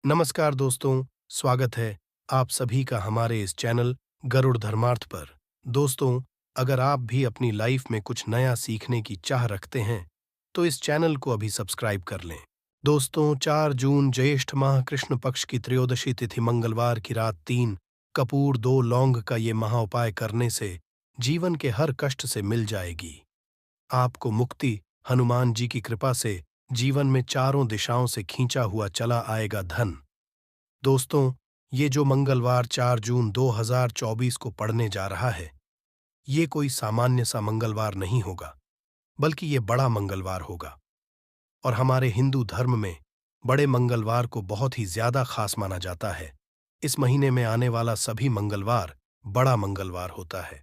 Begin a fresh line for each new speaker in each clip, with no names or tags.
नमस्कार दोस्तों, स्वागत है आप सभी का हमारे इस चैनल गरुड़ धर्मार्थ पर। दोस्तों, अगर आप भी अपनी लाइफ में कुछ नया सीखने की चाह रखते हैं, तो इस चैनल को अभी सब्सक्राइब कर लें। दोस्तों, 4 जून ज्येष्ठ माह कृष्ण पक्ष की त्रयोदशी तिथि मंगलवार की रात 3 कपूर 2 लौंग का ये महाउपाय करने से जीवन के हर कष्ट से मिल जाएगी। आपको मुक्ति हनुमान जी की कृपा से जीवन में चारों दिशाओं से खींचा हुआ चला आएगा धन। दोस्तों, ये जो मंगलवार 4 जून 2024 को पड़ने जा रहा है, ये कोई सामान्य सा मंगलवार नहीं होगा, बल्कि ये बड़ा मंगलवार होगा। और हमारे हिंदू धर्म में बड़े मंगलवार को बहुत ही ज्यादा खास माना जाता है। इस महीने में आने वाला सभी मंगलवार बड़ा मंगलवार होता है।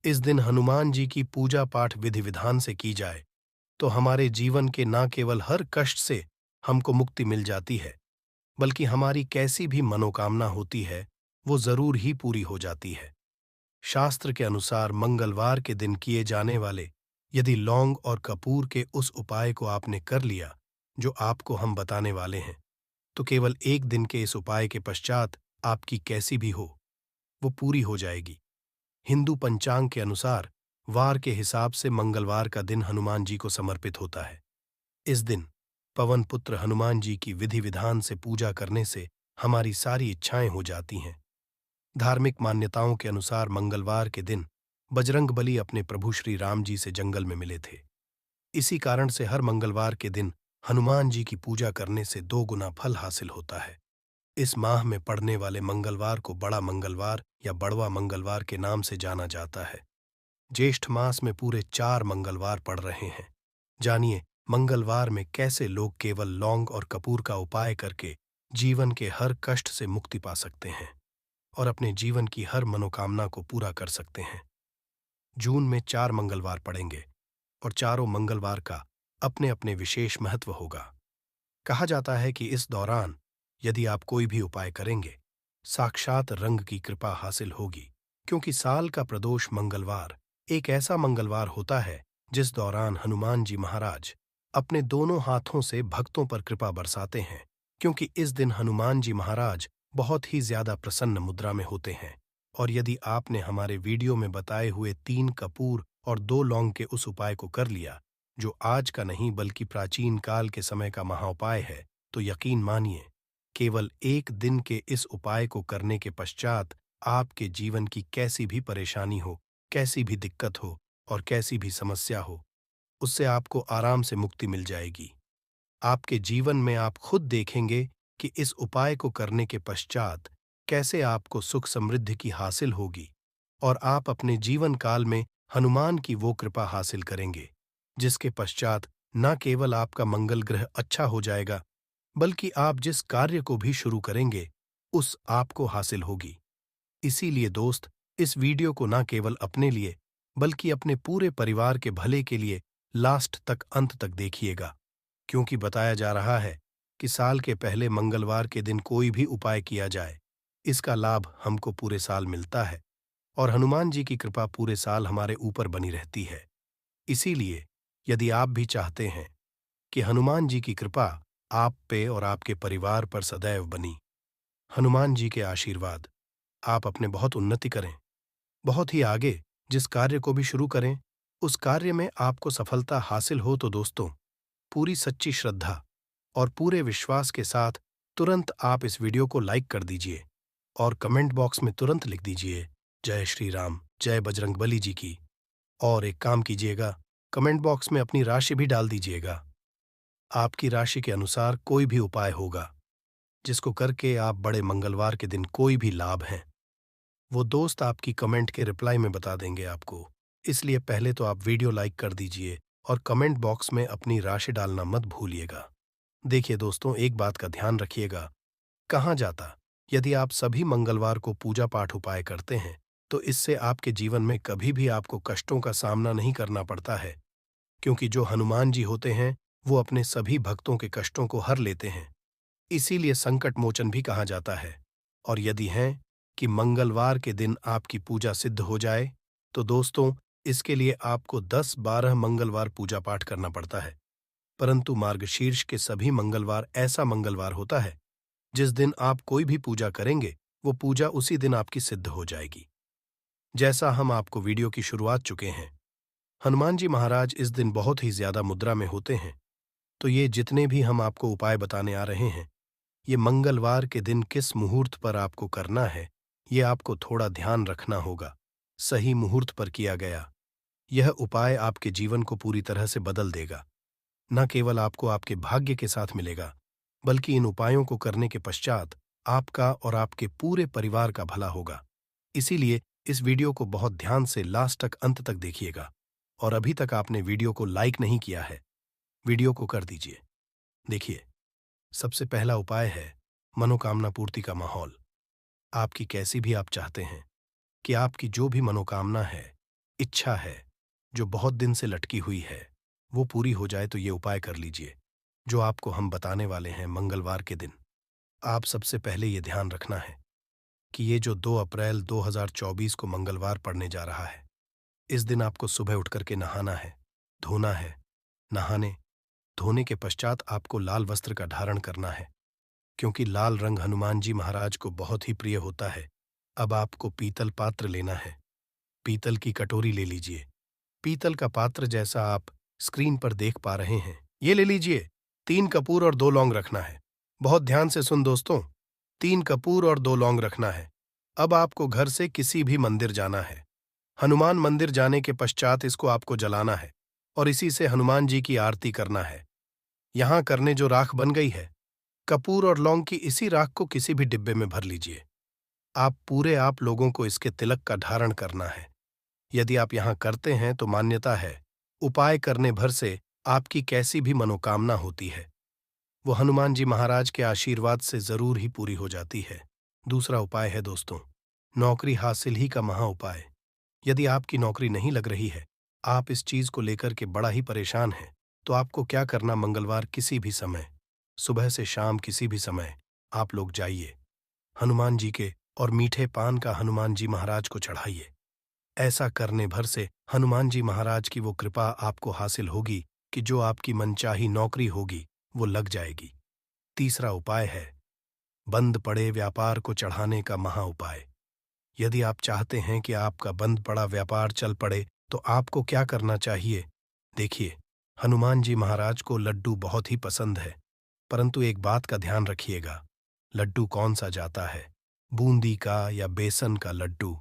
इस दिन हनुमान जी की पूजा पाठ विधि विधान से की जाए, तो हमारे जीवन के न केवल हर कष्ट से हमको मुक्ति मिल जाती है, बल्कि हमारी कैसी भी मनोकामना होती है, वो जरूर ही पूरी हो जाती है। शास्त्र के अनुसार मंगलवार के दिन किए जाने वाले यदि लौंग और कपूर के उस उपाय को आपने कर लिया, जो आपको हम बताने वाले हैं, तो केवल एक दिन के इस उपाय के पश्चात आपकी कैसी भी हो, वो पूरी हो जाएगी। हिंदू पंचांग के अनुसार वार के हिसाब से मंगलवार का दिन हनुमान जी को समर्पित होता है। इस दिन पवन पुत्र हनुमान जी की विधि विधान से पूजा करने से हमारी सारी इच्छाएं हो जाती हैं। धार्मिक मान्यताओं के अनुसार मंगलवार के दिन बजरंगबली अपने प्रभु श्री राम जी से जंगल में मिले थे। इसी कारण से हर मंगलवार के दिन हनुमान जी की पूजा करने से 2 गुना फल हासिल होता है। इस माह में पड़ने वाले मंगलवार को बड़ा मंगलवार या बड़वा मंगलवार के नाम से जाना जाता है। ज्येष्ठ मास में पूरे 4 मंगलवार पड़ रहे हैं। जानिए मंगलवार में कैसे लोग केवल लौंग और कपूर का उपाय करके जीवन के हर कष्ट से मुक्ति पा सकते हैं और अपने जीवन की हर मनोकामना को पूरा कर सकते हैं। जून में 4 मंगलवार पड़ेंगे और चारों मंगलवार का अपने अपने विशेष महत्व होगा। कहा जाता है कि इस दौरान यदि आप कोई भी उपाय करेंगे, साक्षात रंग की कृपा हासिल होगी, क्योंकि साल का प्रदोष मंगलवार एक ऐसा मंगलवार होता है जिस दौरान हनुमान जी महाराज अपने दोनों हाथों से भक्तों पर कृपा बरसाते हैं, क्योंकि इस दिन हनुमान जी महाराज बहुत ही ज्यादा प्रसन्न मुद्रा में होते हैं। और यदि आपने हमारे वीडियो में बताए हुए 3 कपूर और 2 लौंग के उस उपाय को कर लिया, जो आज का नहीं बल्कि प्राचीन काल के समय का महाउपाय है, तो यकीन मानिए केवल एक दिन के इस उपाय को करने के पश्चात आपके जीवन की कैसी भी परेशानी हो, कैसी भी दिक्कत हो और कैसी भी समस्या हो, उससे आपको आराम से मुक्ति मिल जाएगी। आपके जीवन में आप खुद देखेंगे कि इस उपाय को करने के पश्चात कैसे आपको सुख समृद्धि की हासिल होगी और आप अपने जीवन काल में हनुमान की वो कृपा हासिल करेंगे, जिसके पश्चात न केवल आपका मंगल ग्रह अच्छा हो जाएगा, बल्कि आप जिस कार्य को भी शुरू करेंगे, उस आपको हासिल होगी। इसीलिए दोस्त, इस वीडियो को न केवल अपने लिए, बल्कि अपने पूरे परिवार के भले के लिए लास्ट तक अंत तक देखिएगा, क्योंकि बताया जा रहा है कि साल के पहले मंगलवार के दिन कोई भी उपाय किया जाए, इसका लाभ हमको पूरे साल मिलता है और हनुमान जी की कृपा पूरे साल हमारे ऊपर बनी रहती है। इसीलिए यदि आप भी चाहते हैं कि हनुमान जी की कृपा आप पे और आपके परिवार पर सदैव बनी, हनुमान जी के आशीर्वाद, आप अपने बहुत उन्नति करें, बहुत ही आगे जिस कार्य को भी शुरू करें, उस कार्य में आपको सफलता हासिल हो, तो दोस्तों पूरी सच्ची श्रद्धा और पूरे विश्वास के साथ तुरंत आप इस वीडियो को लाइक कर दीजिए और कमेंट बॉक्स में तुरंत लिख दीजिए जय श्री राम, जय बजरंगबली जी की। और एक काम कीजिएगा, कमेंट बॉक्स में अपनी राशि भी डाल दीजिएगा। आपकी राशि के अनुसार कोई भी उपाय होगा जिसको करके आप बड़े मंगलवार के दिन कोई भी लाभ हैं, वो दोस्त आपकी कमेंट के रिप्लाई में बता देंगे आपको। इसलिए पहले तो आप वीडियो लाइक कर दीजिए और कमेंट बॉक्स में अपनी राशि डालना मत भूलिएगा। देखिए दोस्तों, एक बात का ध्यान रखिएगा, कहाँ जाता यदि आप सभी मंगलवार को पूजा पाठ उपाय करते हैं, तो इससे आपके जीवन में कभी भी आपको कष्टों का सामना नहीं करना पड़ता है, क्योंकि जो हनुमान जी होते हैं वो अपने सभी भक्तों के कष्टों को हर लेते हैं। इसीलिए संकट मोचन भी कहा जाता है। और यदि है कि मंगलवार के दिन आपकी पूजा सिद्ध हो जाए, तो दोस्तों इसके लिए आपको 10-12 मंगलवार पूजा पाठ करना पड़ता है, परंतु मार्गशीर्ष के सभी मंगलवार ऐसा मंगलवार होता है जिस दिन आप कोई भी पूजा करेंगे, वो पूजा उसी दिन आपकी सिद्ध हो जाएगी। जैसा हम आपको वीडियो की शुरुआत चुके हैं, हनुमान जी महाराज इस दिन बहुत ही ज्यादा मुद्रा में होते हैं। तो ये जितने भी हम आपको उपाय बताने आ रहे हैं, ये मंगलवार के दिन किस मुहूर्त पर आपको करना है, ये आपको थोड़ा ध्यान रखना होगा। सही मुहूर्त पर किया गया यह उपाय आपके जीवन को पूरी तरह से बदल देगा। न केवल आपको आपके भाग्य के साथ मिलेगा, बल्कि इन उपायों को करने के पश्चात आपका और आपके पूरे परिवार का भला होगा। इसीलिए इस वीडियो को बहुत ध्यान से लास्ट तक, अंत तक देखिएगा। और अभी तक आपने वीडियो को लाइक नहीं किया है, वीडियो को कर दीजिए। देखिए, सबसे पहला उपाय है मनोकामना पूर्ति का माहौल। आपकी कैसी भी आप चाहते हैं कि आपकी जो भी मनोकामना है, इच्छा है, जो बहुत दिन से लटकी हुई है, वो पूरी हो जाए, तो ये उपाय कर लीजिए जो आपको हम बताने वाले हैं मंगलवार के दिन। आप सबसे पहले ये ध्यान रखना है कि ये जो 2 अप्रैल 2024 को मंगलवार पड़ने जा रहा है, इस दिन आपको सुबह उठ करके नहाना है, धोना है। नहाने धोने के पश्चात आपको लाल वस्त्र का धारण करना है, क्योंकि लाल रंग हनुमान जी महाराज को बहुत ही प्रिय होता है। अब आपको पीतल पात्र लेना है, पीतल की कटोरी ले लीजिए। पीतल का पात्र जैसा आप स्क्रीन पर देख पा रहे हैं, ये ले लीजिए। 3 कपूर और 2 लौंग रखना है। बहुत ध्यान से सुन दोस्तों, 3 कपूर और 2 लौंग रखना है। अब आपको घर से किसी भी मंदिर जाना है। हनुमान मंदिर जाने के पश्चात इसको आपको जलाना है और इसी से हनुमान जी की आरती करना है। यहां करने जो राख बन गई है, कपूर और लौंग की, इसी राख को किसी भी डिब्बे में भर लीजिए। आप लोगों को इसके तिलक का धारण करना है। यदि आप यहां करते हैं तो मान्यता है, उपाय करने भर से आपकी कैसी भी मनोकामना होती है, वो हनुमान जी महाराज के आशीर्वाद से जरूर ही पूरी हो जाती है। दूसरा उपाय है दोस्तों, नौकरी हासिल ही का महा उपाय। यदि आपकी नौकरी नहीं लग रही है, आप इस चीज को लेकर के बड़ा ही परेशान हैं, तो आपको क्या करना, मंगलवार किसी भी समय, सुबह से शाम किसी भी समय आप लोग जाइए हनुमान जी के और मीठे पान का हनुमान जी महाराज को चढ़ाइए। ऐसा करने भर से हनुमान जी महाराज की वो कृपा आपको हासिल होगी कि जो आपकी मनचाही नौकरी होगी वो लग जाएगी। तीसरा उपाय है बंद पड़े व्यापार को चढ़ाने का महा उपाय। यदि आप चाहते हैं कि आपका बंद पड़ा व्यापार चल पड़े, तो आपको क्या करना चाहिए। देखिए, हनुमान जी महाराज को लड्डू बहुत ही पसंद है, परंतु एक बात का ध्यान रखिएगा, लड्डू कौन सा जाता है, बूंदी का या बेसन का लड्डू।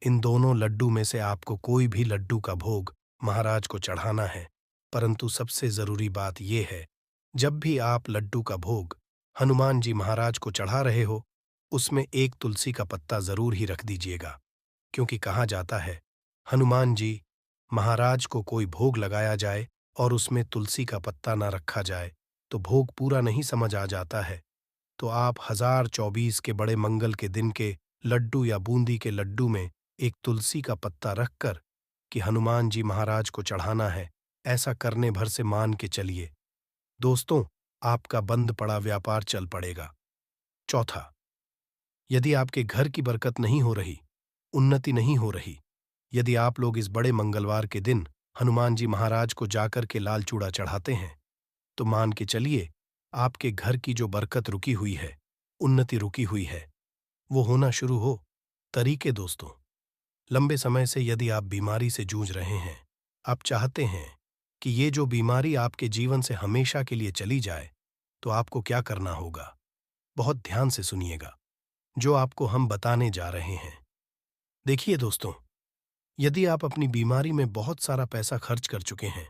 इन दोनों लड्डू में से आपको कोई भी लड्डू का भोग महाराज को चढ़ाना है। परंतु सबसे जरूरी बात यह है, जब भी आप लड्डू का भोग हनुमान जी महाराज को चढ़ा रहे हो, उसमें एक तुलसी का पत्ता जरूर ही रख दीजिएगा, क्योंकि कहा जाता है, हनुमान जी महाराज को कोई भोग लगाया जाए और उसमें तुलसी का पत्ता न रखा जाए तो भोग पूरा नहीं समझ आ जाता है। तो आप 1024 के बड़े मंगल के दिन के लड्डू या बूंदी के लड्डू में एक तुलसी का पत्ता रखकर कि हनुमान जी महाराज को चढ़ाना है, ऐसा करने भर से मान के चलिए दोस्तों, आपका बंद पड़ा व्यापार चल पड़ेगा। चौथा, यदि आपके घर की बरकत नहीं हो रही, उन्नति नहीं हो रही, यदि आप लोग इस बड़े मंगलवार के दिन हनुमान जी महाराज को जाकर के लाल चूड़ा चढ़ाते हैं, तो मान के चलिए आपके घर की जो बरकत रुकी हुई है, उन्नति रुकी हुई है, वो होना शुरू हो। तरीके दोस्तों, लंबे समय से यदि आप बीमारी से जूझ रहे हैं, आप चाहते हैं कि ये जो बीमारी आपके जीवन से हमेशा के लिए चली जाए, तो आपको क्या करना होगा, बहुत ध्यान से सुनिएगा जो आपको हम बताने जा रहे हैं। देखिए दोस्तों, यदि आप अपनी बीमारी में बहुत सारा पैसा खर्च कर चुके हैं,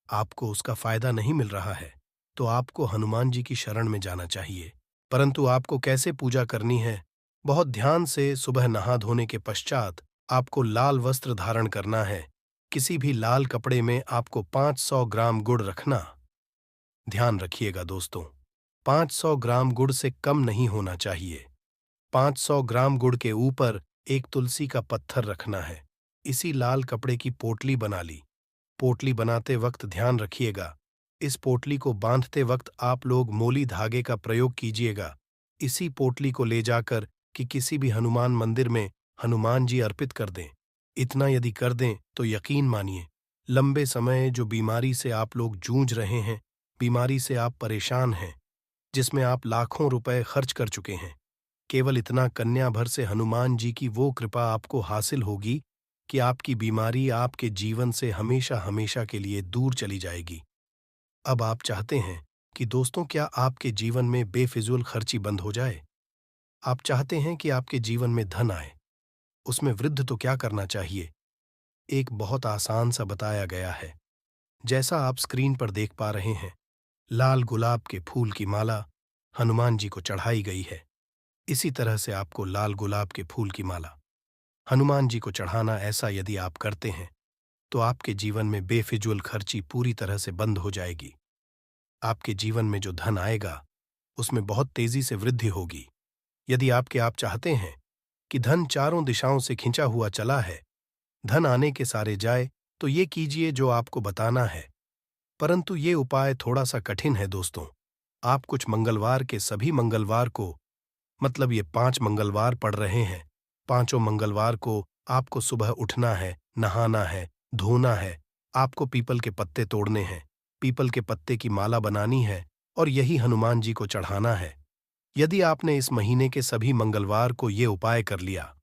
आपको उसका फायदा नहीं मिल रहा है, तो आपको हनुमान जी की शरण में जाना चाहिए। परंतु आपको कैसे पूजा करनी है, बहुत ध्यान से सुबह नहा धोने के पश्चात आपको लाल वस्त्र धारण करना है। किसी भी लाल कपड़े में आपको 500 ग्राम गुड़ रखना। ध्यान रखिएगा दोस्तों, 500 ग्राम गुड़ से कम नहीं होना चाहिए। 500 ग्राम गुड़ के ऊपर एक तुलसी का पत्थर रखना है। इसी लाल कपड़े की पोटली बना ली। पोटली बनाते वक्त ध्यान रखिएगा, इस पोटली को बांधते वक्त आप लोग मोली धागे का प्रयोग कीजिएगा। इसी पोटली को ले जाकर कि किसी भी हनुमान मंदिर में हनुमान जी अर्पित कर दें। इतना यदि कर दें तो यकीन मानिए, लंबे समय जो बीमारी से आप लोग जूझ रहे हैं, बीमारी से आप परेशान हैं, जिसमें आप लाखों रुपए खर्च कर चुके हैं। केवल इतना कन्या भर से हनुमान जी की वो कृपा आपको हासिल होगी कि आपकी बीमारी आपके जीवन से हमेशा हमेशा के लिए दूर चली जाएगी। अब आप चाहते हैं कि दोस्तों क्या आपके जीवन में बेफिजूल खर्ची बंद हो जाए? आप चाहते हैं कि आपके जीवन में धन आए। उसमें वृद्धि तो क्या करना चाहिए? एक बहुत आसान सा बताया गया है। जैसा आप स्क्रीन पर देख पा रहे हैं, लाल गुलाब के फूल की माला हनुमान जी को चढ़ाई गई है। इसी तरह से आपको लाल गुलाब के फूल की माला हनुमान जी को चढ़ाना, ऐसा यदि आप करते हैं तो आपके जीवन में बेफिजूल खर्ची पूरी तरह से बंद हो जाएगी। आपके जीवन में जो धन आएगा उसमें बहुत तेजी से वृद्धि होगी। यदि आप चाहते हैं कि धन चारों दिशाओं से खिंचा हुआ चला है, धन आने के सारे जाए, तो ये कीजिए जो आपको बताना है। परंतु ये उपाय थोड़ा सा कठिन है दोस्तों। आप कुछ मंगलवार के सभी मंगलवार को, मतलब ये 5 मंगलवार पड़ रहे हैं, पांचों मंगलवार को आपको सुबह उठना है, नहाना है, धोना है, आपको पीपल के पत्ते तोड़ने हैं, पीपल के पत्ते की माला बनानी है और यही हनुमान जी को चढ़ाना है। यदि आपने इस महीने के सभी मंगलवार को ये उपाय कर लिया,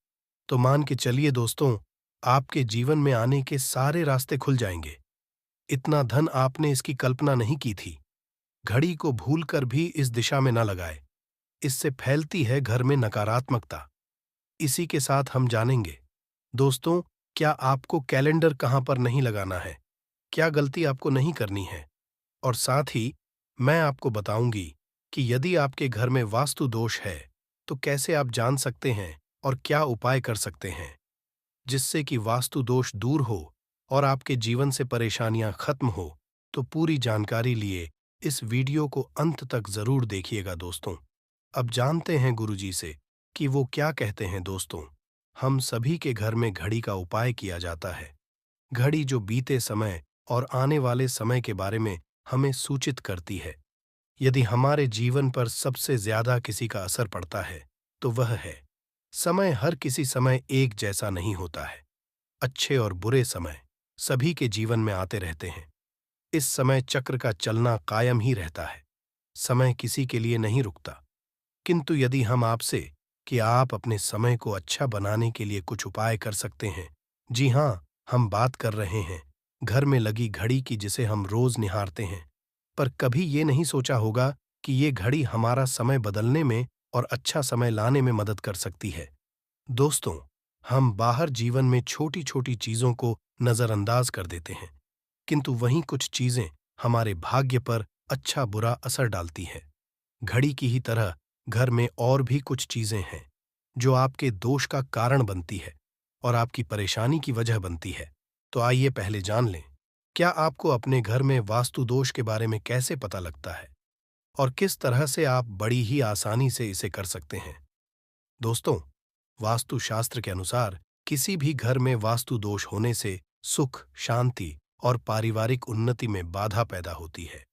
तो मान के चलिए दोस्तों, आपके जीवन में आने के सारे रास्ते खुल जाएंगे। इतना धन आपने इसकी कल्पना नहीं की थी। घड़ी को भूलकर भी इस दिशा में न लगाए। इससे फैलती है घर में नकारात्मकता। इसी के साथ हम जानेंगे दोस्तों, क्या आपको कैलेंडर कहां पर नहीं लगाना है, क्या गलती आपको नहीं करनी है, और साथ ही मैं आपको बताऊंगी कि यदि आपके घर में वास्तु दोष है तो कैसे आप जान सकते हैं और क्या उपाय कर सकते हैं जिससे कि वास्तु दोष दूर हो और आपके जीवन से परेशानियां खत्म हो। तो पूरी जानकारी लिए इस वीडियो को अंत तक जरूर देखिएगा दोस्तों। अब जानते हैं गुरुजी से कि वो क्या कहते हैं दोस्तों। हम सभी के घर में घड़ी का उपाय किया जाता है। घड़ी जो बीते समय और आने वाले समय के बारे में हमें सूचित करती है। यदि हमारे जीवन पर सबसे ज्यादा किसी का असर पड़ता है तो वह है समय। हर किसी समय एक जैसा नहीं होता है। अच्छे और बुरे समय सभी के जीवन में आते रहते हैं। इस समय चक्र का चलना कायम ही रहता है। समय किसी के लिए नहीं रुकता। किंतु यदि हम आपसे कि आप अपने समय को अच्छा बनाने के लिए कुछ उपाय कर सकते हैं, जी हाँ, हम बात कर रहे हैं घर में लगी घड़ी की जिसे हम रोज निहारते हैं, पर कभी ये नहीं सोचा होगा कि ये घड़ी हमारा समय बदलने में और अच्छा समय लाने में मदद कर सकती है। दोस्तों, हम बाहर जीवन में छोटी छोटी चीजों को नजरअंदाज कर देते हैं, किंतु वहीं कुछ चीजें हमारे भाग्य पर अच्छा बुरा असर डालती हैं। घड़ी की ही तरह घर में और भी कुछ चीजें हैं जो आपके दोष का कारण बनती है और आपकी परेशानी की वजह बनती है। तो आइए पहले जान लें, क्या आपको अपने घर में वास्तु दोष के बारे में कैसे पता लगता है और किस तरह से आप बड़ी ही आसानी से इसे कर सकते हैं। दोस्तों, वास्तु शास्त्र के अनुसार किसी भी घर में वास्तु दोष होने से सुख, शांति और पारिवारिक उन्नति में बाधा पैदा होती है।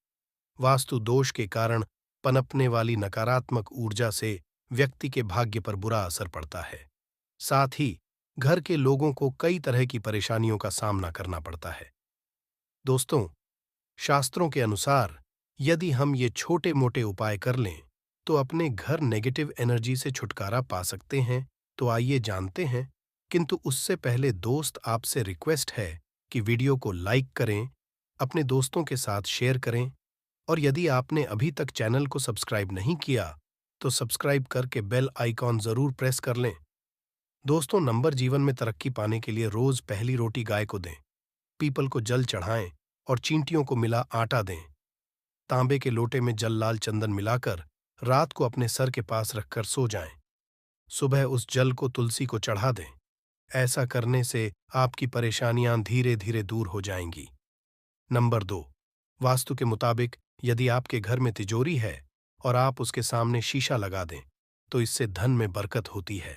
वास्तु दोष के कारण पनपने वाली नकारात्मक ऊर्जा से व्यक्ति के भाग्य पर बुरा असर पड़ता है। साथ ही घर के लोगों को कई तरह की परेशानियों का सामना करना पड़ता है। दोस्तों, शास्त्रों के अनुसार यदि हम ये छोटे मोटे उपाय कर लें तो अपने घर नेगेटिव एनर्जी से छुटकारा पा सकते हैं। तो आइए जानते हैं, किंतु उससे पहले दोस्त, आपसे रिक्वेस्ट है कि वीडियो को लाइक करें, अपने दोस्तों के साथ शेयर करें और यदि आपने अभी तक चैनल को सब्सक्राइब नहीं किया तो सब्सक्राइब करके बेल आइकॉन जरूर प्रेस कर लें। दोस्तों, नंबर जीवन में तरक्की पाने के लिए रोज पहली रोटी गाय को दें, पीपल को जल चढ़ाएं और चींटियों को मिला आटा दें। तांबे के लोटे में जल लाल चंदन मिलाकर रात को अपने सर के पास रखकर सो जाएं। सुबह उस जल को तुलसी को चढ़ा दें। ऐसा करने से आपकी परेशानियां धीरे धीरे दूर हो जाएंगी। नंबर 2, वास्तु के मुताबिक यदि आपके घर में तिजोरी है और आप उसके सामने शीशा लगा दें तो इससे धन में बरकत होती है।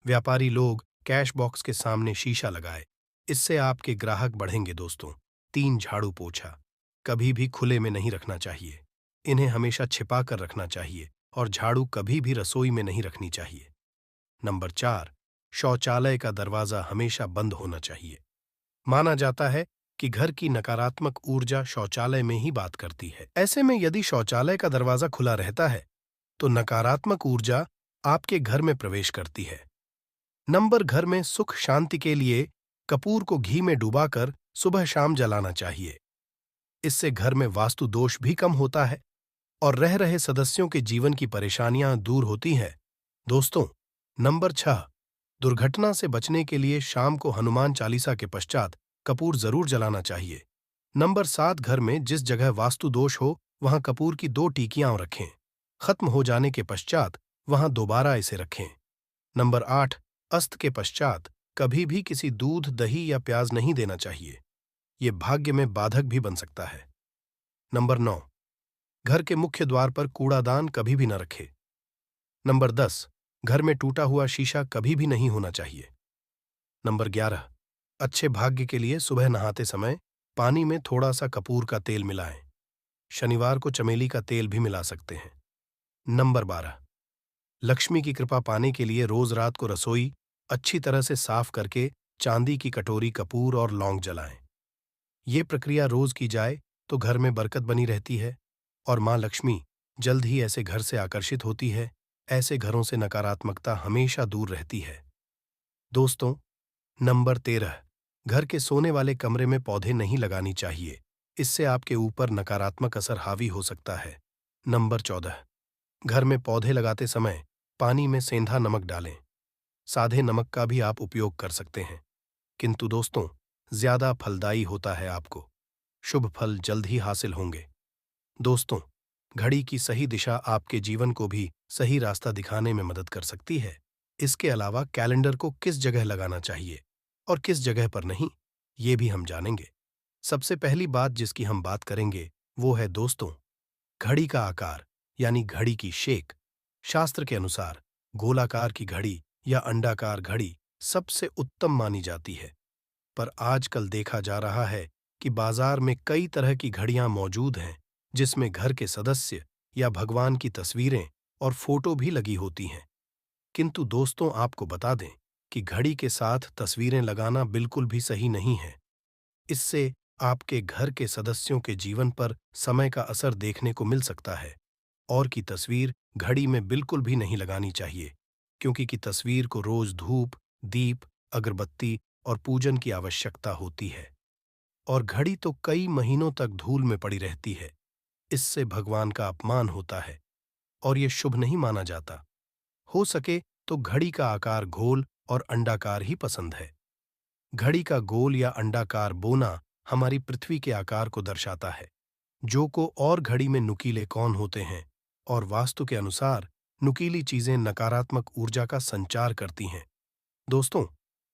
व्यापारी लोग कैश बॉक्स के सामने शीशा लगाए, इससे आपके ग्राहक बढ़ेंगे। दोस्तों, 3 झाड़ू पोछा कभी भी खुले में नहीं रखना चाहिए। इन्हें हमेशा छिपा कर रखना चाहिए और झाड़ू कभी भी रसोई में नहीं रखनी चाहिए। नंबर 4, शौचालय का दरवाजा हमेशा बंद होना चाहिए। माना जाता है कि घर की नकारात्मक ऊर्जा शौचालय में ही बात करती है। ऐसे में यदि शौचालय का दरवाजा खुला रहता है तो नकारात्मक ऊर्जा आपके घर में प्रवेश करती है। नंबर घर में सुख शांति के लिए कपूर को घी में डुबाकर सुबह शाम जलाना चाहिए। इससे घर में वास्तु दोष भी कम होता है और रह रहे सदस्यों के जीवन की परेशानियां दूर होती हैं। दोस्तों, नंबर 6, दुर्घटना से बचने के लिए शाम को हनुमान चालीसा के पश्चात कपूर जरूर जलाना चाहिए। नंबर 7, घर में जिस जगह वास्तु दोष हो वहां कपूर की 2 टीकियां रखें। खत्म हो जाने के पश्चात वहां दोबारा इसे रखें। नंबर 8, अस्त के पश्चात कभी भी किसी दूध, दही या प्याज नहीं देना चाहिए। ये भाग्य में बाधक भी बन सकता है। नंबर 9, घर के मुख्य द्वार पर कूड़ादान कभी भी न रखें। नंबर 10, घर में टूटा हुआ शीशा कभी भी नहीं होना चाहिए। नंबर 11, अच्छे भाग्य के लिए सुबह नहाते समय पानी में थोड़ा सा कपूर का तेल मिलाएं। शनिवार को चमेली का तेल भी मिला सकते हैं। नंबर 12, लक्ष्मी की कृपा पाने के लिए रोज रात को रसोई अच्छी तरह से साफ करके चांदी की कटोरी कपूर और लौंग जलाएं। ये प्रक्रिया रोज की जाए तो घर में बरकत बनी रहती है और मां लक्ष्मी जल्द ही ऐसे घर से आकर्षित होती है। ऐसे घरों से नकारात्मकता हमेशा दूर रहती है। दोस्तों, नंबर 13, घर के सोने वाले कमरे में पौधे नहीं लगानी चाहिए। इससे आपके ऊपर नकारात्मक असर हावी हो सकता है। नंबर 14, घर में पौधे लगाते समय पानी में सेंधा नमक डालें। सादे नमक का भी आप उपयोग कर सकते हैं, किंतु दोस्तों ज्यादा फलदायी होता है। आपको शुभ फल जल्द ही हासिल होंगे। दोस्तों, घड़ी की सही दिशा आपके जीवन को भी सही रास्ता दिखाने में मदद कर सकती है। इसके अलावा कैलेंडर को किस जगह लगाना चाहिए और किस जगह पर नहीं, ये भी हम जानेंगे। सबसे पहली बात जिसकी हम बात करेंगे वो है दोस्तों, घड़ी का आकार यानी घड़ी की शेक। शास्त्र के अनुसार गोलाकार की घड़ी या अंडाकार घड़ी सबसे उत्तम मानी जाती है, पर आजकल देखा जा रहा है कि बाजार में कई तरह की घड़ियां मौजूद हैं जिसमें घर के सदस्य या भगवान की तस्वीरें और फोटो भी लगी होती हैं। किंतु दोस्तों, आपको बता दें कि घड़ी के साथ तस्वीरें लगाना बिल्कुल भी सही नहीं है। इससे आपके घर के सदस्यों के जीवन पर समय का असर देखने को मिल सकता है। और की तस्वीर घड़ी में बिल्कुल भी नहीं लगानी चाहिए, क्योंकि की तस्वीर को रोज धूप, दीप, अगरबत्ती और पूजन की आवश्यकता होती है। और घड़ी तो कई महीनों तक धूल में पड़ी रहती है। इससे भगवान का अपमान होता है और ये शुभ नहीं माना जाता। हो सके तो घड़ी का आकार गोल और अंडाकार ही पसंद है। घड़ी का गोल या अंडाकार बोना हमारी पृथ्वी के आकार को दर्शाता है, जो को और घड़ी में नुकीले कौन होते हैं और वास्तु के अनुसार नुकीली चीजें नकारात्मक ऊर्जा का संचार करती हैं। दोस्तों,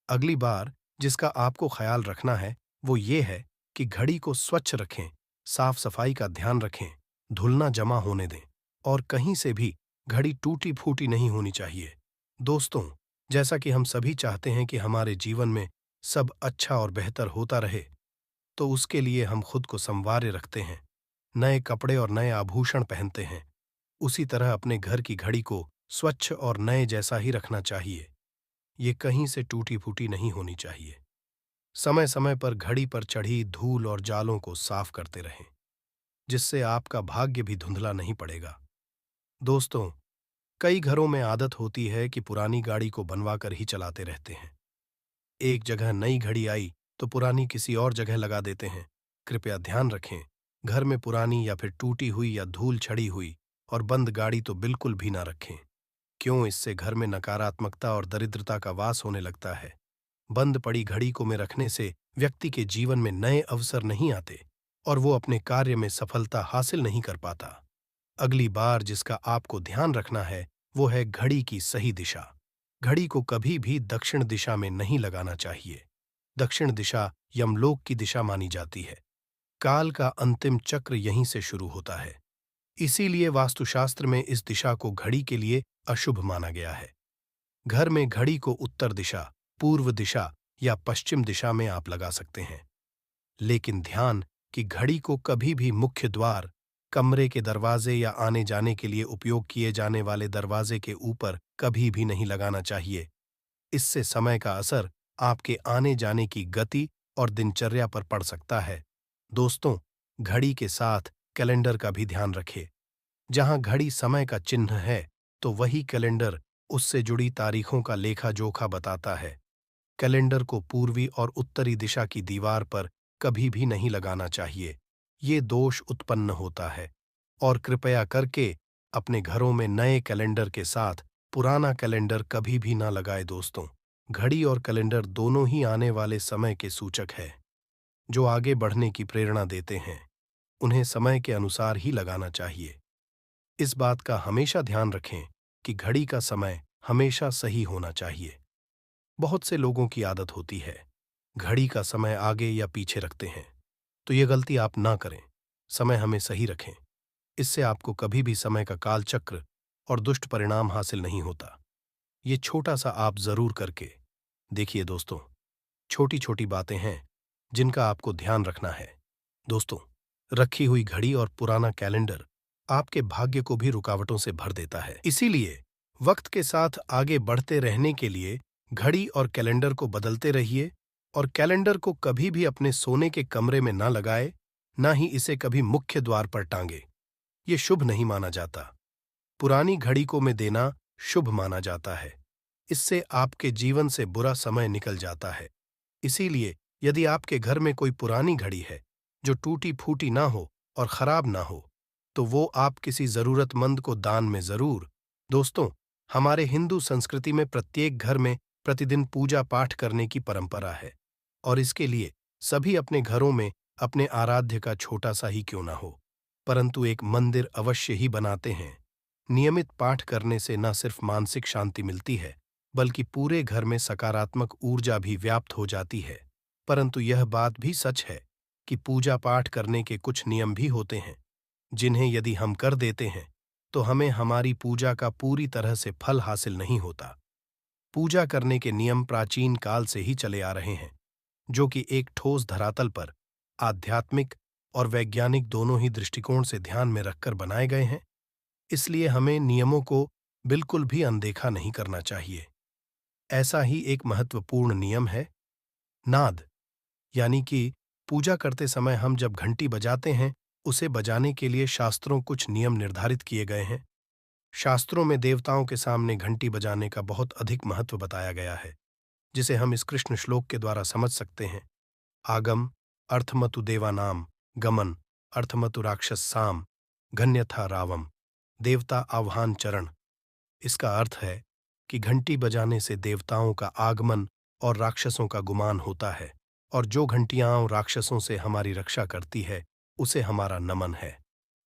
अगली बार जिसका आपको ख्याल रखना है वो ये है कि घड़ी को स्वच्छ रखें, साफ सफाई का ध्यान रखें, धूल ना जमा होने दें और कहीं से भी घड़ी टूटी फूटी नहीं होनी चाहिए। दोस्तों, जैसा कि हम सभी चाहते हैं कि हमारे जीवन में सब अच्छा और बेहतर होता रहे, तो उसके लिए हम खुद को संवारे रखते हैं, नए कपड़े और नए आभूषण पहनते हैं। उसी तरह अपने घर की घड़ी को स्वच्छ और नए जैसा ही रखना चाहिए। ये कहीं से टूटी फूटी नहीं होनी चाहिए। समय समय पर घड़ी पर चढ़ी धूल और जालों को साफ करते रहें, जिससे आपका भाग्य भी धुंधला नहीं पड़ेगा। दोस्तों, कई घरों में आदत होती है कि पुरानी गाड़ी को बनवा कर ही चलाते रहते हैं। एक जगह नई घड़ी आई तो पुरानी किसी और जगह लगा देते हैं। कृपया ध्यान रखें, घर में पुरानी या फिर टूटी हुई या धूल छड़ी हुई और बंद गाड़ी तो बिल्कुल भी ना रखें। क्यों? इससे घर में नकारात्मकता और दरिद्रता का वास होने लगता है। बंद पड़ी घड़ी को में रखने से व्यक्ति के जीवन में नए अवसर नहीं आते और वो अपने कार्य में सफलता हासिल नहीं कर पाता। अगली बार जिसका आपको ध्यान रखना है वो है घड़ी की सही दिशा। घड़ी को कभी भी दक्षिण दिशा में नहीं लगाना चाहिए। दक्षिण दिशा यमलोक की दिशा मानी जाती है। काल का अंतिम चक्र यहीं से शुरू होता है। इसीलिए वास्तुशास्त्र में इस दिशा को घड़ी के लिए अशुभ माना गया है। घर में घड़ी को उत्तर दिशा, पूर्व दिशा या पश्चिम दिशा में आप लगा सकते हैं, लेकिन ध्यान कि घड़ी को कभी भी मुख्य द्वार, कमरे के दरवाजे या आने जाने के लिए उपयोग किए जाने वाले दरवाजे के ऊपर कभी भी नहीं लगाना चाहिए। इससे समय का असर आपके आने जाने की गति और दिनचर्या पर पड़ सकता है। दोस्तों, घड़ी के साथ कैलेंडर का भी ध्यान रखें। जहां घड़ी समय का चिन्ह है, तो वही कैलेंडर उससे जुड़ी तारीखों का लेखा-जोखा बताता है। कैलेंडर को पूर्वी और उत्तरी दिशा की दीवार पर कभी भी नहीं लगाना चाहिए। ये दोष उत्पन्न होता है। और कृपया करके अपने घरों में नए कैलेंडर के साथ पुराना कैलेंडर कभी भी ना लगाए दोस्तों। घड़ी और कैलेंडर दोनों ही आने वाले समय के सूचक है, जो आगे बढ़ने की प्रेरणा देते हैं। उन्हें समय के अनुसार ही लगाना चाहिए। इस बात का हमेशा ध्यान रखें कि घड़ी का समय हमेशा सही होना चाहिए। बहुत से लोगों की आदत होती है, घड़ी का समय आगे या पीछे रखते हैं। तो ये गलती आप ना करें। समय हमें सही रखें। इससे आपको कभी भी समय का कालचक्र और दुष्ट परिणाम हासिल नहीं होता। ये छोटा सा आप जरूर करके देखिए दोस्तों। छोटी छोटी बातें हैं जिनका आपको ध्यान रखना है। दोस्तों, रखी हुई घड़ी और पुराना कैलेंडर आपके भाग्य को भी रुकावटों से भर देता है। इसीलिए वक्त के साथ आगे बढ़ते रहने के लिए घड़ी और कैलेंडर को बदलते रहिए। और कैलेंडर को कभी भी अपने सोने के कमरे में ना लगाए, ना ही इसे कभी मुख्य द्वार पर टांगे। ये शुभ नहीं माना जाता। पुरानी घड़ी को में देना शुभ माना जाता है। इससे आपके जीवन से बुरा समय निकल जाता है। इसीलिए यदि आपके घर में कोई पुरानी घड़ी है जो टूटी फूटी ना हो और खराब ना हो, तो वो आप किसी जरूरतमंद को दान में जरूर। दोस्तों, हमारे हिंदू संस्कृति में प्रत्येक घर में प्रतिदिन पूजा पाठ करने की परंपरा है। और इसके लिए सभी अपने घरों में अपने आराध्य का छोटा सा ही क्यों ना हो, परंतु एक मंदिर अवश्य ही बनाते हैं। नियमित पाठ करने से न सिर्फ मानसिक शांति मिलती है, बल्कि पूरे घर में सकारात्मक ऊर्जा भी व्याप्त हो जाती है। परंतु यह बात भी सच है कि पूजा पाठ करने के कुछ नियम भी होते हैं, जिन्हें यदि हम कर देते हैं तो हमें हमारी पूजा का पूरी तरह से फल हासिल नहीं होता। पूजा करने के नियम प्राचीन काल से ही चले आ रहे हैं, जो कि एक ठोस धरातल पर आध्यात्मिक और वैज्ञानिक दोनों ही दृष्टिकोण से ध्यान में रखकर बनाए गए हैं। इसलिए हमें नियमों को बिल्कुल भी अनदेखा नहीं करना चाहिए। ऐसा ही एक महत्वपूर्ण नियम है नाद, यानी कि पूजा करते समय हम जब घंटी बजाते हैं, उसे बजाने के लिए शास्त्रों कुछ नियम निर्धारित किए गए हैं। शास्त्रों में देवताओं के सामने घंटी बजाने का बहुत अधिक महत्व बताया गया है, जिसे हम इस कृष्ण श्लोक के द्वारा समझ सकते हैं। आगम अर्थमतु देवानाम गमन अर्थमतु राक्षस साम घन्यथा रावम। देवता आह्वान चरण। इसका अर्थ है कि घंटी बजाने से देवताओं का आगमन और राक्षसों का गुमान होता है, और जो घंटियां राक्षसों से हमारी रक्षा करती है, उसे हमारा नमन है।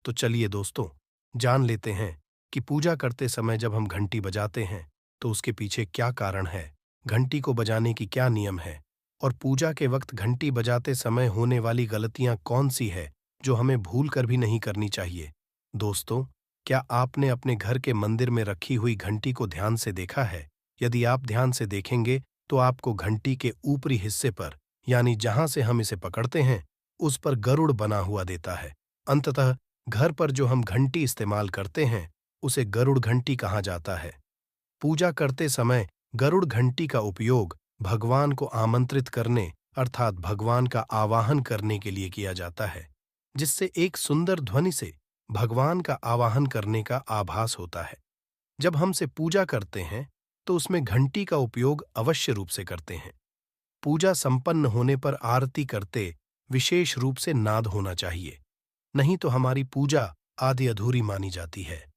तो चलिए दोस्तों, जान लेते हैं कि पूजा करते समय जब हम घंटी बजाते हैं तो उसके पीछे क्या कारण है, घंटी को बजाने की क्या नियम है, और पूजा के वक्त घंटी बजाते समय होने वाली गलतियां कौन सी है जो हमें भूल कर भी नहीं करनी चाहिए। दोस्तों, क्या आपने अपने घर के मंदिर में रखी हुई घंटी को ध्यान से देखा है? यदि आप ध्यान से देखेंगे तो आपको घंटी के ऊपरी हिस्से पर, यानी जहां से हम इसे पकड़ते हैं, उस पर गरुड़ बना हुआ देता है। अंततः घर पर जो हम घंटी इस्तेमाल करते हैं, उसे गरुड़ घंटी कहा जाता है। पूजा करते समय गरुड़ घंटी का उपयोग भगवान को आमंत्रित करने, अर्थात भगवान का आवाहन करने के लिए किया जाता है, जिससे एक सुंदर ध्वनि से भगवान का आवाहन करने का आभास होता है। जब हमसे पूजा करते हैं तो उसमें घंटी का उपयोग अवश्य रूप से करते हैं। पूजा संपन्न होने पर आरती करते विशेष रूप से नाद होना चाहिए, नहीं तो हमारी पूजा आधी अधूरी मानी जाती है।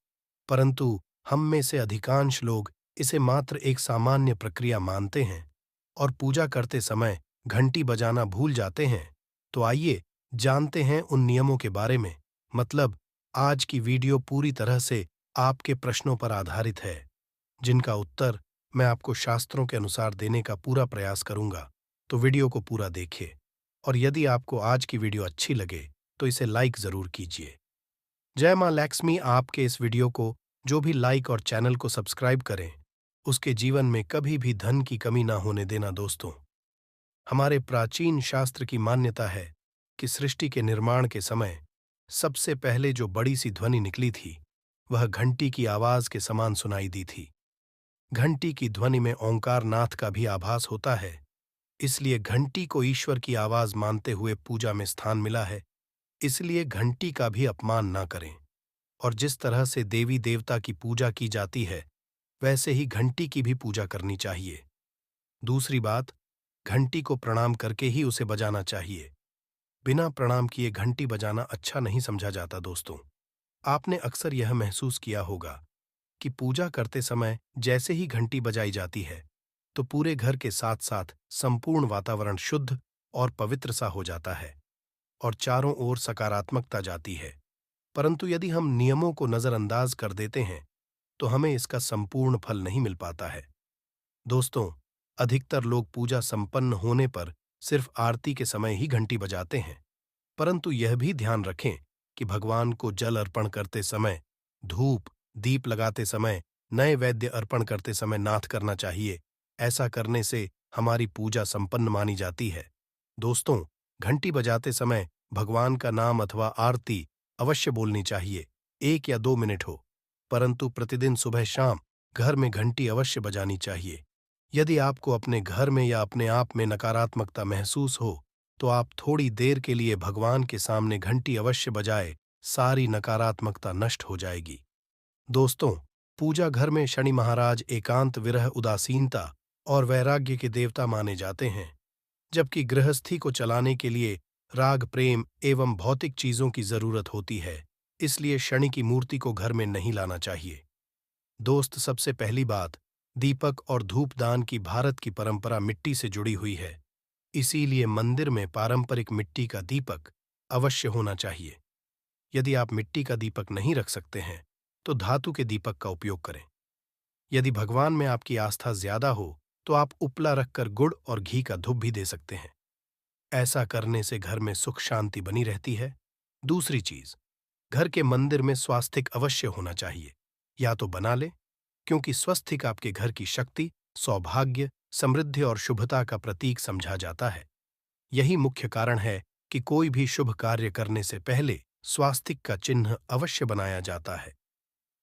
परंतु हम में से अधिकांश लोग इसे मात्र एक सामान्य प्रक्रिया मानते हैं और पूजा करते समय घंटी बजाना भूल जाते हैं। तो आइए जानते हैं उन नियमों के बारे में। मतलब, आज की वीडियो पूरी तरह से आपके प्रश्नों पर आधारित है, जिनका उत्तर मैं आपको शास्त्रों के अनुसार देने का पूरा प्रयास करूंगा। तो वीडियो को पूरा देखिए, और यदि आपको आज की वीडियो अच्छी लगे तो इसे लाइक जरूर कीजिए। जय मां लक्ष्मी आपके इस वीडियो को जो भी लाइक और चैनल को सब्सक्राइब करें, उसके जीवन में कभी भी धन की कमी ना होने देना। दोस्तों, हमारे प्राचीन शास्त्र की मान्यता है कि सृष्टि के निर्माण के समय सबसे पहले जो बड़ी सी ध्वनि निकली थी, वह घंटी की आवाज के समान सुनाई दी थी। घंटी की ध्वनि में ओंकार नाथ का भी आभास होता है, इसलिए घंटी को ईश्वर की आवाज मानते हुए पूजा में स्थान मिला है। इसलिए घंटी का भी अपमान ना करें। और जिस तरह से देवी देवता की पूजा की जाती है, वैसे ही घंटी की भी पूजा करनी चाहिए। दूसरी बात, घंटी को प्रणाम करके ही उसे बजाना चाहिए। बिना प्रणाम किए घंटी बजाना अच्छा नहीं समझा जाता दोस्तों। आपने अक्सर यह महसूस किया होगा कि पूजा करते समय जैसे ही घंटी बजाई जाती है, तो पूरे घर के साथ साथ संपूर्ण वातावरण शुद्ध और पवित्र सा हो जाता है और चारों ओर सकारात्मकता जाती है। परंतु यदि हम नियमों को नजरअंदाज कर देते हैं, तो हमें इसका संपूर्ण फल नहीं मिल पाता है। दोस्तों, अधिकतर लोग पूजा संपन्न होने पर सिर्फ आरती के समय ही घंटी बजाते हैं, परंतु यह भी ध्यान रखें कि भगवान को जल अर्पण करते समय, धूप, दीप लगाते समय, नए वैद्य अर्पण करते समय नाथ करना चाहिए। ऐसा करने से हमारी पूजा संपन्न मानी जाती है। दोस्तों, घंटी बजाते समय भगवान का नाम अथवा आरती अवश्य बोलनी चाहिए, 1 या 2 मिनट हो, परंतु प्रतिदिन सुबह शाम घर में घंटी अवश्य बजानी चाहिए। यदि आपको अपने घर में या अपने आप में नकारात्मकता महसूस हो, तो आप थोड़ी देर के लिए भगवान के सामने घंटी अवश्य बजाए, सारी नकारात्मकता नष्ट हो जाएगी। दोस्तों, पूजा घर में शनि महाराज एकांत, विरह, उदासीनता और वैराग्य के देवता माने जाते हैं, जबकि गृहस्थी को चलाने के लिए राग, प्रेम एवं भौतिक चीजों की जरूरत होती है। इसलिए शनि की मूर्ति को घर में नहीं लाना चाहिए। दोस्त, सबसे पहली बात, दीपक और धूपदान की भारत की परंपरा मिट्टी से जुड़ी हुई है। इसीलिए मंदिर में पारंपरिक मिट्टी का दीपक अवश्य होना चाहिए। यदि आप मिट्टी का दीपक नहीं रख सकते हैं, तो धातु के दीपक का उपयोग करें। यदि भगवान में आपकी आस्था ज्यादा हो, तो आप उपला रखकर गुड़ और घी का धूप भी दे सकते हैं। ऐसा करने से घर में सुख शांति बनी रहती है। दूसरी चीज, घर के मंदिर में स्वास्तिक अवश्य होना चाहिए। या तो बना ले, क्योंकि स्वस्तिक आपके घर की शक्ति, सौभाग्य, समृद्धि और शुभता का प्रतीक समझा जाता है। यही मुख्य कारण है कि कोई भी शुभ कार्य करने से पहले स्वास्तिक का चिन्ह अवश्य बनाया जाता है।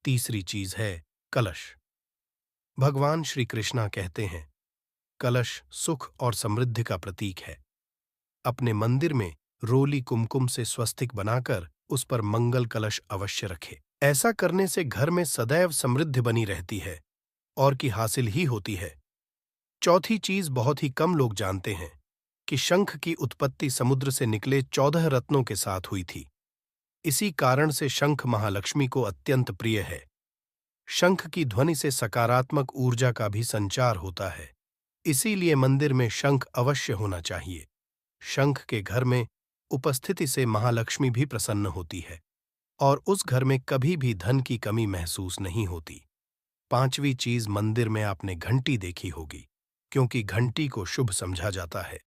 तीसरी चीज है कलश। भगवान श्री कृष्णा कहते हैं, कलश सुख और समृद्धि का प्रतीक है। अपने मंदिर में रोली कुमकुम से स्वस्तिक बनाकर उस पर मंगल कलश अवश्य रखे। ऐसा करने से घर में सदैव समृद्धि बनी रहती है और की हासिल ही होती है। चौथी चीज बहुत ही कम लोग जानते हैं कि शंख की उत्पत्ति समुद्र से निकले 14 रत्नों के साथ हुई थी। इसी कारण से शंख महालक्ष्मी को अत्यंत प्रिय है। शंख की ध्वनि से सकारात्मक ऊर्जा का भी संचार होता है। इसीलिए मंदिर में शंख अवश्य होना चाहिए। शंख के घर में उपस्थिति से महालक्ष्मी भी प्रसन्न होती है और उस घर में कभी भी धन की कमी महसूस नहीं होती। पांचवी चीज, मंदिर में आपने घंटी देखी होगी, क्योंकि घंटी को शुभ समझा जाता है।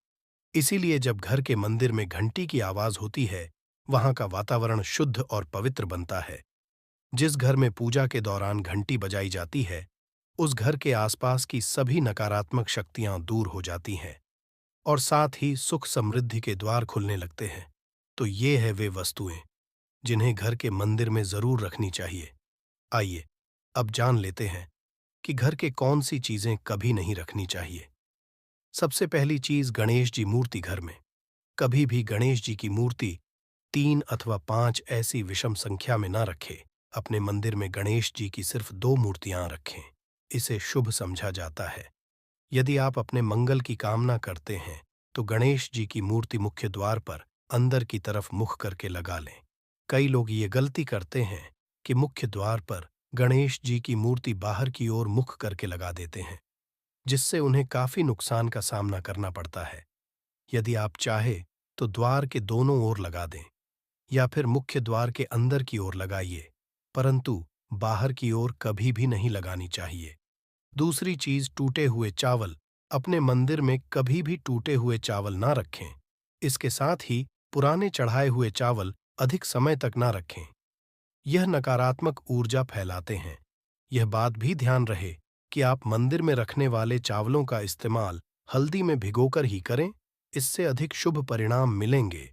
इसीलिए जब घर के मंदिर में घंटी की आवाज होती है, वहां का वातावरण शुद्ध और पवित्र बनता है। जिस घर में पूजा के दौरान घंटी बजाई जाती है, उस घर के आसपास की सभी नकारात्मक शक्तियां दूर हो जाती हैं और साथ ही सुख समृद्धि के द्वार खुलने लगते हैं। तो ये है वे वस्तुएं जिन्हें घर के मंदिर में जरूर रखनी चाहिए। आइए अब जान लेते हैं कि घर के कौन सी चीजें कभी नहीं रखनी चाहिए। सबसे पहली चीज, गणेश जी मूर्ति घर में। कभी भी गणेश जी की मूर्ति 3 अथवा 5 ऐसी विषम संख्या में ना रखें। अपने मंदिर में गणेश जी की सिर्फ 2 मूर्तियां रखें। इसे शुभ समझा जाता है। यदि आप अपने मंगल की कामना करते हैं, तो गणेश जी की मूर्ति मुख्य द्वार पर अंदर की तरफ मुख करके लगा लें। कई लोग ये गलती करते हैं कि मुख्य द्वार पर गणेश जी की मूर्ति बाहर की ओर मुख करके लगा देते हैं, जिससे उन्हें काफी नुकसान का सामना करना पड़ता है। यदि आप चाहे तो द्वार के दोनों ओर लगा दें या फिर मुख्य द्वार के अंदर की ओर लगाइए, परंतु बाहर की ओर कभी भी नहीं लगानी चाहिए। दूसरी चीज, टूटे हुए चावल। अपने मंदिर में कभी भी टूटे हुए चावल ना रखें। इसके साथ ही पुराने चढ़ाए हुए चावल अधिक समय तक ना रखें। यह नकारात्मक ऊर्जा फैलाते हैं। यह बात भी ध्यान रहे कि आप मंदिर में रखने वाले चावलों का इस्तेमाल हल्दी में भिगोकर ही करें। इससे अधिक शुभ परिणाम मिलेंगे।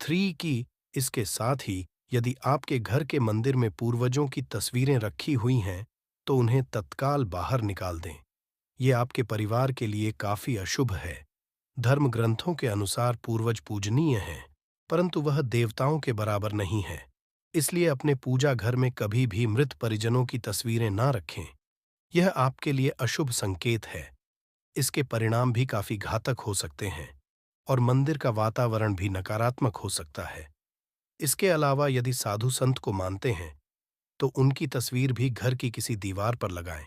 3 की इसके साथ ही यदि आपके घर के मंदिर में पूर्वजों की तस्वीरें रखी हुई हैं, तो उन्हें तत्काल बाहर निकाल दें। ये आपके परिवार के लिए काफी अशुभ है। धर्म ग्रंथों के अनुसार पूर्वज पूजनीय हैं, परंतु वह देवताओं के बराबर नहीं है। इसलिए अपने पूजा घर में कभी भी मृत परिजनों की तस्वीरें ना रखें। यह आपके लिए अशुभ संकेत है। इसके परिणाम भी काफी घातक हो सकते हैं और मंदिर का वातावरण भी नकारात्मक हो सकता है। इसके अलावा यदि साधु संत को मानते हैं तो उनकी तस्वीर भी घर की किसी दीवार पर लगाएं।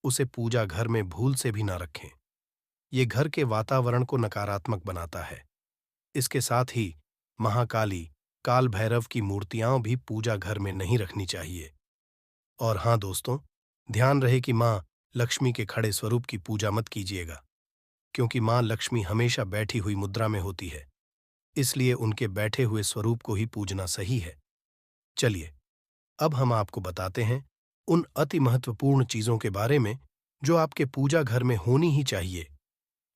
उसे पूजा घर में भूल से भी ना रखें। ये घर के वातावरण को नकारात्मक बनाता है। इसके साथ ही महाकाली, काल भैरव की मूर्तियां भी पूजा घर में नहीं रखनी चाहिए। और हाँ दोस्तों, ध्यान रहे कि मां लक्ष्मी के खड़े स्वरूप की पूजा मत कीजिएगा, क्योंकि मां लक्ष्मी हमेशा बैठी हुई मुद्रा में होती है। इसलिए उनके बैठे हुए स्वरूप को ही पूजना सही है। चलिए, अब हम आपको बताते हैं उन अति महत्वपूर्ण चीजों के बारे में जो आपके पूजा घर में होनी ही चाहिए।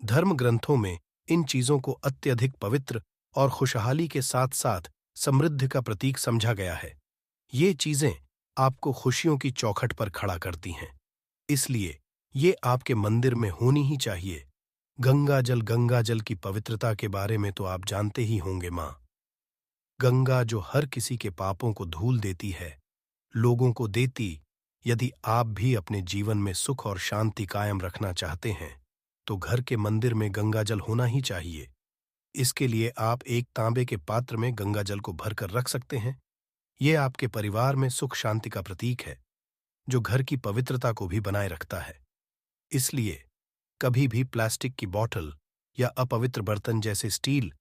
धर्म ग्रंथों में इन चीजों को अत्यधिक पवित्र और खुशहाली के साथ साथ समृद्धि का प्रतीक समझा गया है। ये चीजें आपको खुशियों की चौखट पर खड़ा करती हैं। इसलिए ये आपके मंदिर में होनी ही चाहिए। गंगा जल की पवित्रता के बारे में तो आप जानते ही होंगे। मां गंगा जो हर किसी के पापों को धूल देती है, लोगों को देती। यदि आप भी अपने जीवन में सुख और शांति कायम रखना चाहते हैं तो घर के मंदिर में गंगा जल होना ही चाहिए। इसके लिए आप एक तांबे के पात्र में गंगा जल को भरकर रख सकते हैं। यह आपके परिवार में सुख शांति का प्रतीक है, जो घर की पवित्रता को भी बनाए रखता है। इसलिए कभी भी प्लास्टिक की बोतल या अपवित्र बर्तन जैसे स्टील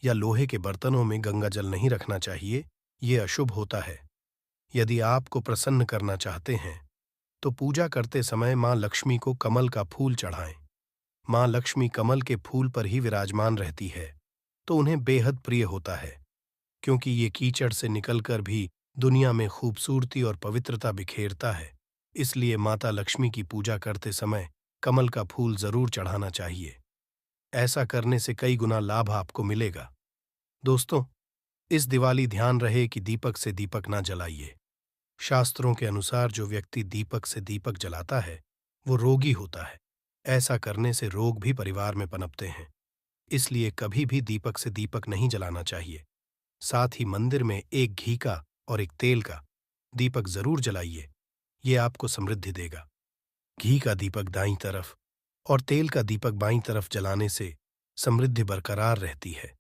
या लोहे के बर्तनों में गंगा जल नहीं रखना चाहिए। ये अशुभ होता है। यदि आपको प्रसन्न करना चाहते हैं तो पूजा करते समय मां लक्ष्मी को कमल का फूल चढ़ाएं। मां लक्ष्मी कमल के फूल पर ही विराजमान रहती है, तो उन्हें बेहद प्रिय होता है, क्योंकि ये कीचड़ से निकलकर भी दुनिया में खूबसूरती और पवित्रता बिखेरता है। इसलिए माता लक्ष्मी की पूजा करते समय कमल का फूल जरूर चढ़ाना चाहिए। ऐसा करने से कई गुना लाभ आपको मिलेगा। दोस्तों, इस दिवाली ध्यान रहे कि दीपक से दीपक ना जलाइए। शास्त्रों के अनुसार जो व्यक्ति दीपक से दीपक जलाता है वो रोगी होता है। ऐसा करने से रोग भी परिवार में पनपते हैं। इसलिए कभी भी दीपक से दीपक नहीं जलाना चाहिए। साथ ही मंदिर में एक घी का और एक तेल का दीपक जरूर जलाइए। ये आपको समृद्धि देगा। घी का दीपक दाईं तरफ और तेल का दीपक बाईं तरफ जलाने से समृद्धि बरकरार रहती है।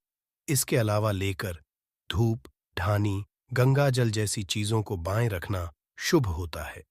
इसके अलावा लेकर धूप, ढानी, गंगा जल जैसी चीजों को बाएं रखना शुभ होता है।